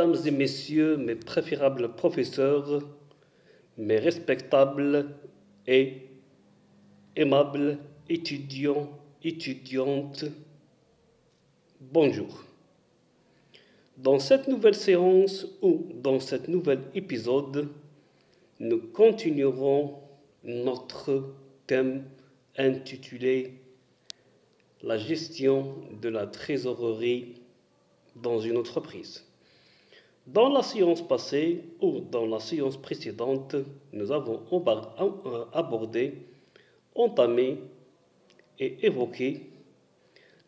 Mesdames et messieurs, mes préférables professeurs, mes respectables et aimables étudiants, étudiantes, bonjour. Dans cette nouvelle séance ou dans cet nouvel épisode, nous continuerons notre thème intitulé « La gestion de la trésorerie dans une entreprise ». Dans la séance passée ou dans la séance précédente, nous avons abordé, entamé et évoqué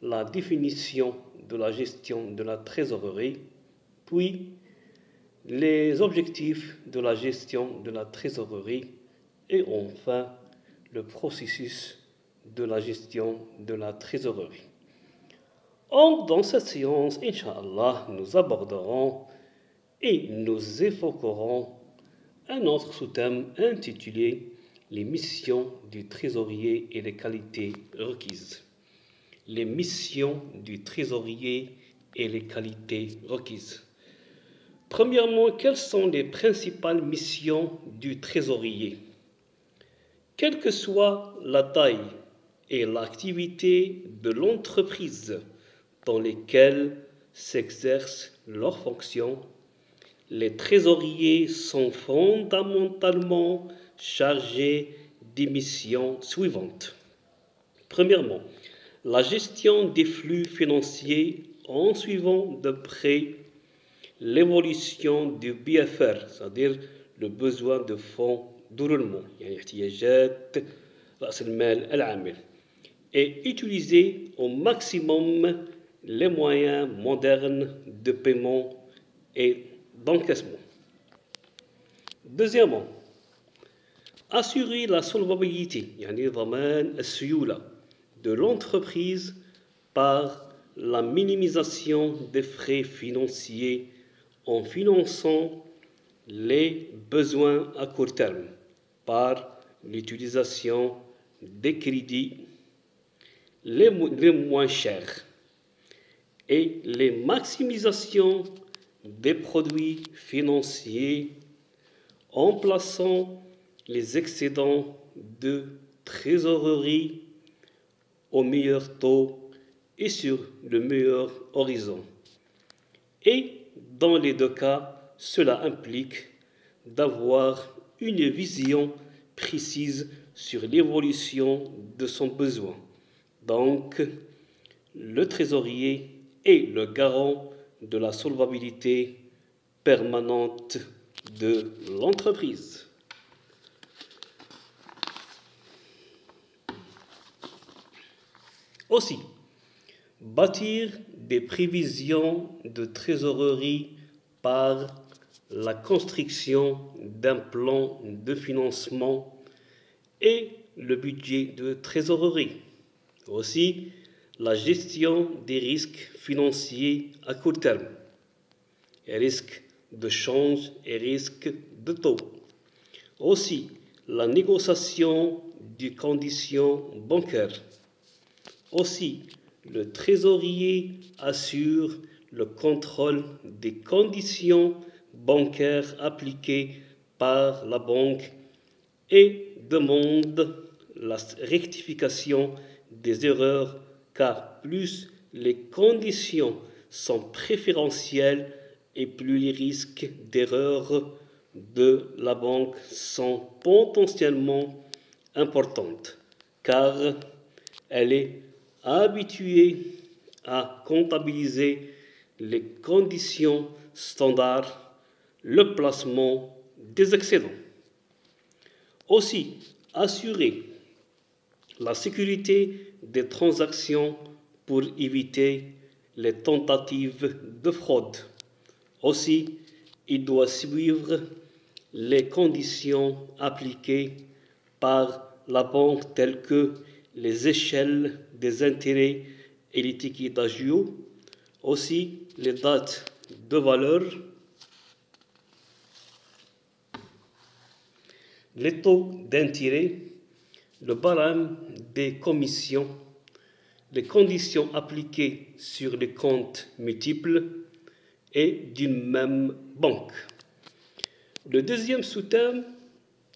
la définition de la gestion de la trésorerie, puis les objectifs de la gestion de la trésorerie et enfin le processus de la gestion de la trésorerie. Or, dans cette séance, Inch'Allah, nous aborderons et nous évoquerons un autre sous-thème intitulé « Les missions du trésorier et les qualités requises ». Les missions du trésorier et les qualités requises. Premièrement, quelles sont les principales missions du trésorier? Quelle que soit la taille et l'activité de l'entreprise dans lesquelles s'exercent leurs fonctions, les trésoriers sont fondamentalement chargés des missions suivantes. Premièrement, la gestion des flux financiers en suivant de près l'évolution du BFR, c'est-à-dire le besoin de fonds de roulement, et utiliser au maximum les moyens modernes de paiement et d'encaissement. Deuxièmement, assurer la solvabilité de l'entreprise par la minimisation des frais financiers en finançant les besoins à court terme par l'utilisation des crédits les moins chers et les maximisations des produits financiers en plaçant les excédents de trésorerie au meilleur taux et sur le meilleur horizon. Et dans les deux cas, cela implique d'avoir une vision précise sur l'évolution de son besoin. Donc, le trésorier est le garant de la solvabilité permanente de l'entreprise. Aussi, bâtir des prévisions de trésorerie par la construction d'un plan de financement et le budget de trésorerie. Aussi, la gestion des risques financiers à court terme, risques de change et risques de taux. Aussi, la négociation des conditions bancaires. Aussi, le trésorier assure le contrôle des conditions bancaires appliquées par la banque et demande la rectification des erreurs car plus les conditions sont préférentielles et plus les risques d'erreur de la banque sont potentiellement importantes car elle est habituée à comptabiliser les conditions standards, le placement des excédents. Aussi, assurer la sécurité des transactions pour éviter les tentatives de fraude. Aussi, il doit suivre les conditions appliquées par la banque telles que les échelles des intérêts et les tickets d'agio, aussi les dates de valeur, les taux d'intérêt, le barème des commissions, les conditions appliquées sur les comptes multiples et d'une même banque. Le deuxième sous-thème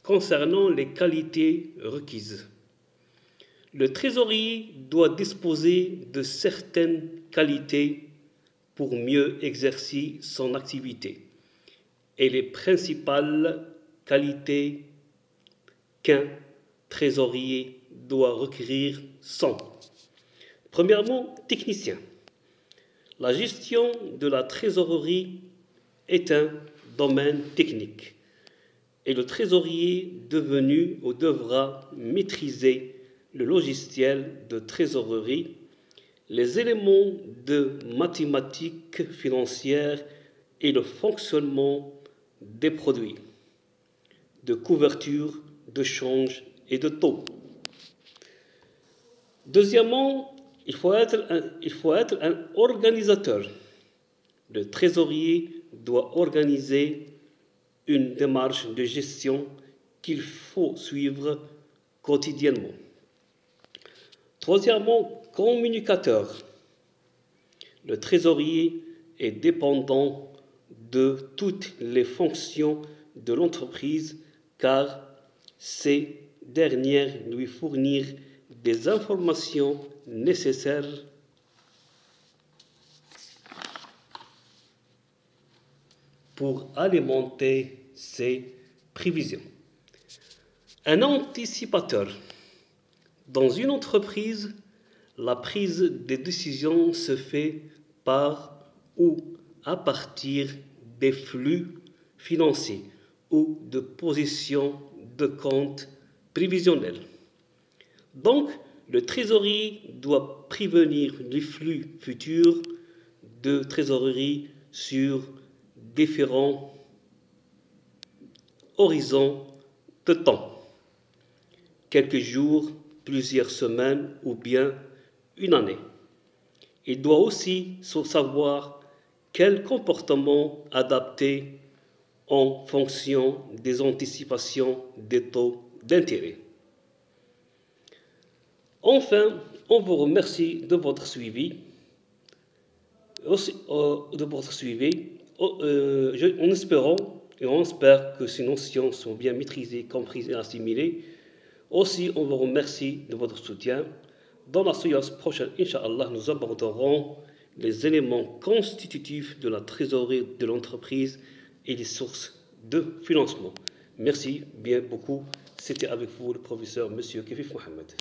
concernant les qualités requises. Le trésorier doit disposer de certaines qualités pour mieux exercer son activité. Et les principales qualités qu'un trésorier doit requérir sont: premièrement, technicien. La gestion de la trésorerie est un domaine technique et le trésorier devenu ou devra maîtriser le logiciel de trésorerie, les éléments de mathématiques financières et le fonctionnement des produits, de couverture, de change et de taux. Deuxièmement, il faut être un organisateur. Le trésorier doit organiser une démarche de gestion qu'il faut suivre quotidiennement. Troisièmement, communicateur. Le trésorier est dépendant de toutes les fonctions de l'entreprise car ces dernières lui fournissent des informations nécessaires pour alimenter ses prévisions. Un anticipateur. Dans une entreprise, la prise des décisions se fait par ou à partir des flux financiers ou de positions de compte prévisionnels. Donc, le trésorier doit prévenir les flux futurs de trésorerie sur différents horizons de temps, quelques jours, plusieurs semaines ou bien une année. Il doit aussi savoir quel comportement adapter en fonction des anticipations des taux d'intérêt. Enfin, on vous remercie de votre suivi. En espérant et on espère que ces notions sont bien maîtrisées, comprises et assimilées. Aussi, on vous remercie de votre soutien. Dans la séance prochaine, Inch'Allah, nous aborderons les éléments constitutifs de la trésorerie de l'entreprise et les sources de financement. Merci bien beaucoup. C'était avec vous le professeur M. Kefif Mohamed.